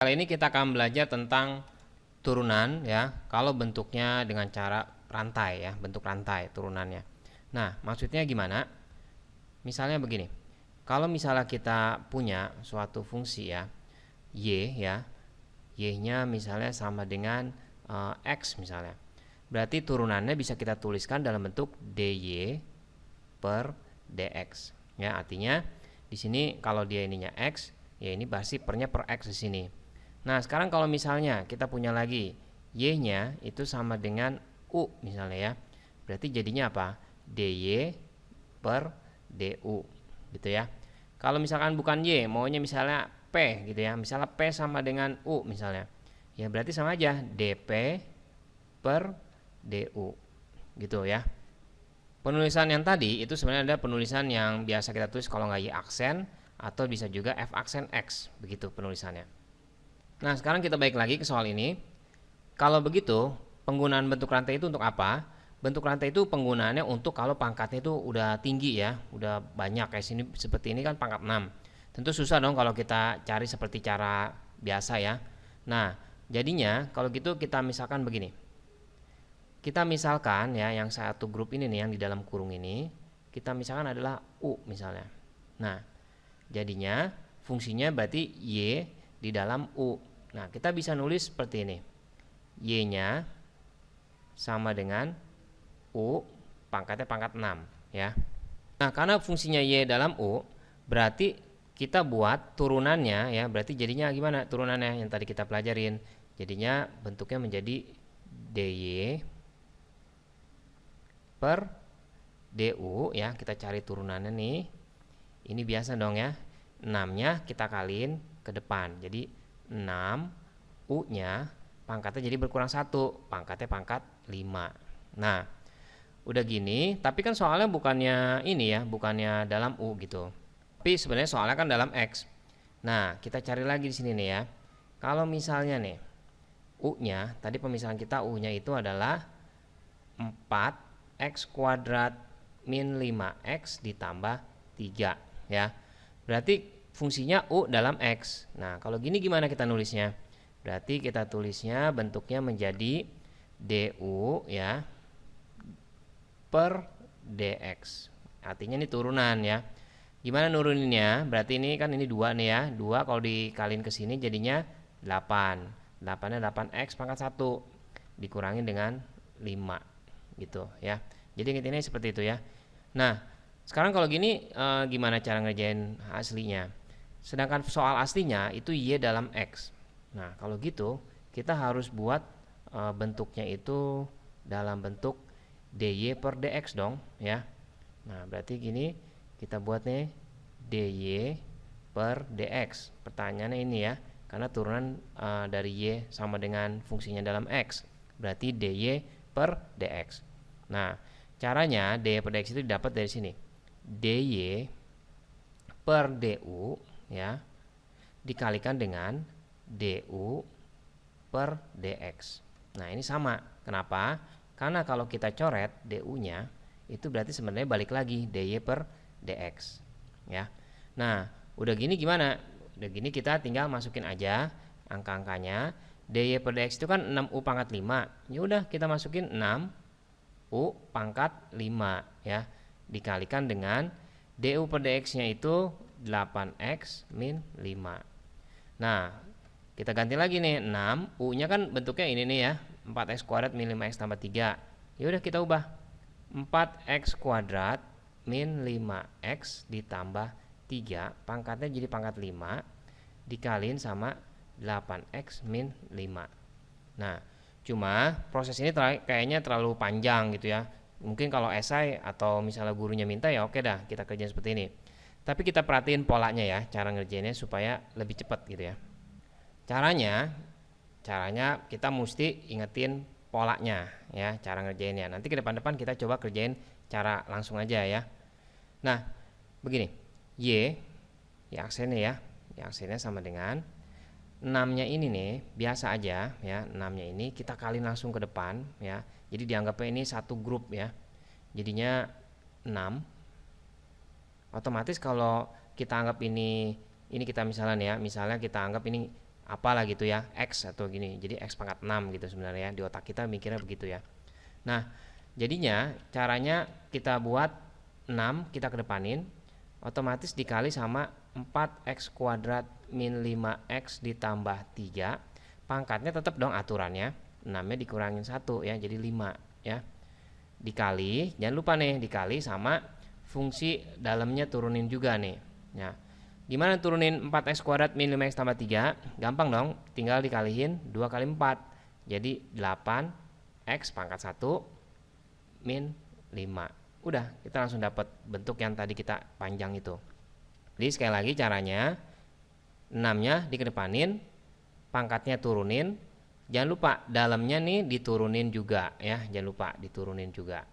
Kali ini kita akan belajar tentang turunan ya, kalau bentuknya dengan cara rantai ya, bentuk rantai turunannya. Nah, maksudnya gimana? Misalnya begini. Kalau misalnya kita punya suatu fungsi ya, y ya, y-nya misalnya sama dengan x misalnya. Berarti turunannya bisa kita tuliskan dalam bentuk dy per dx. Ya, artinya di sini kalau dia ininya x, ya ini pasti pernya per x di sini. Nah, sekarang kalau misalnya kita punya lagi y-nya itu sama dengan u misalnya ya. Berarti jadinya apa? dy per du gitu ya. Kalau misalkan bukan y, maunya misalnya p gitu ya. Misalnya p sama dengan u misalnya. Ya berarti sama aja dp per du gitu ya. Penulisan yang tadi itu sebenarnya ada penulisan yang biasa kita tulis kalau nggak y aksen atau bisa juga f aksen x, begitu penulisannya. Nah, sekarang kita balik lagi ke soal ini. Kalau begitu, penggunaan bentuk rantai itu untuk apa? Bentuk rantai itu penggunaannya untuk kalau pangkatnya itu udah tinggi ya, udah banyak kayak sini seperti ini kan pangkat 6. Tentu susah dong kalau kita cari seperti cara biasa ya. Nah, jadinya kalau gitu kita misalkan begini. Kita misalkan ya yang satu grup ini nih yang di dalam kurung ini, kita misalkan adalah U misalnya. Nah, jadinya fungsinya berarti Y di dalam U. Nah, kita bisa nulis seperti ini. Y-nya sama dengan U pangkatnya pangkat 6 ya. Nah, karena fungsinya Y dalam U, berarti kita buat turunannya ya, berarti jadinya gimana turunannya yang tadi kita pelajarin. Jadinya bentuknya menjadi dy per du ya, kita cari turunannya nih. Ini biasa dong ya. 6-nya kita kaliin ke depan. Jadi 6 u-nya pangkatnya jadi berkurang 1, pangkatnya pangkat 5. Nah, udah gini, tapi kan soalnya bukannya ini ya, bukannya dalam u gitu. Tapi sebenarnya soalnya kan dalam x. Nah, kita cari lagi di sini nih ya. Kalau misalnya nih u-nya, tadi pemisahan kita u-nya itu adalah 4x kuadrat min 5x ditambah 3 ya. Berarti fungsinya u dalam x. Nah, kalau gini gimana kita nulisnya? Berarti kita tulisnya bentuknya menjadi du ya per dx. Artinya ini turunan ya. Gimana nuruninnya? Berarti ini kan ini 2 nih ya. 2 kalau dikaliin ke sini jadinya 8. 8-nya 8x pangkat 1 dikurangi dengan 5 gitu ya. Jadi intinya seperti itu ya. Nah, sekarang kalau gini gimana cara ngerjain aslinya? Sedangkan soal aslinya itu y dalam x. Nah, kalau gitu kita harus buat bentuknya itu dalam bentuk dy per dx dong ya. Nah, berarti gini kita buat nih dy per dx. Pertanyaannya ini ya, karena turunan dari y sama dengan fungsinya dalam x. Berarti dy per dx. Nah, caranya dy per dx itu didapat dari sini. dy per du ya dikalikan dengan du per dx. Nah, ini sama. Kenapa? Karena kalau kita coret du-nya itu berarti sebenarnya balik lagi dy per dx ya. Nah, udah gini gimana? Udah gini kita tinggal masukin aja angka-angkanya. dy per dx itu kan 6u pangkat 5. Ya udah kita masukin 6u pangkat 5 ya dikalikan dengan du per dx-nya itu 8x min 5. Nah, kita ganti lagi nih 6 u-nya kan bentuknya ini nih ya, 4x kuadrat min 5x tambah 3. Ya udah kita ubah 4x kuadrat min 5x ditambah 3 pangkatnya jadi pangkat 5 dikaliin sama 8x min 5. Nah, cuma proses ini kayaknya terlalu panjang gitu ya. Mungkin kalau esai atau misalnya gurunya minta ya oke dah kita kerjain seperti ini. Tapi kita perhatiin polanya ya, cara ngerjainnya supaya lebih cepat gitu ya. Caranya kita mesti ingetin polanya ya, cara ngerjainnya. Nanti ke depan-depan kita coba kerjain cara langsung aja ya. Nah, begini. Y aksennya ya. Y aksennya sama dengan 6-nya ini nih, biasa aja ya. 6-nya ini kita kaliin langsung ke depan ya. Jadi dianggapnya ini satu grup ya. Jadinya 6. Otomatis kalau kita anggap ini kita misalnya ya, misalnya kita anggap ini apalah gitu ya, X atau gini. Jadi X pangkat 6 gitu sebenarnya, di otak kita mikirnya begitu ya. Nah, jadinya caranya kita buat 6 kita kedepanin, otomatis dikali sama 4x kuadrat min 5x ditambah 3. Pangkatnya tetap dong aturannya, 6-nya dikurangin 1 ya, jadi 5 ya. Dikali, jangan lupa nih, dikali sama fungsi dalamnya turunin juga nih. Ya. Gimana turunin 4x kuadrat min 5x tambah 3? Gampang dong, tinggal dikalihin 2 kali 4. Jadi 8x pangkat 1 min 5. Udah, kita langsung dapat bentuk yang tadi kita panjang itu. Jadi sekali lagi caranya, 6-nya dikedepanin, pangkatnya turunin. Jangan lupa dalamnya nih diturunin juga ya, jangan lupa diturunin juga.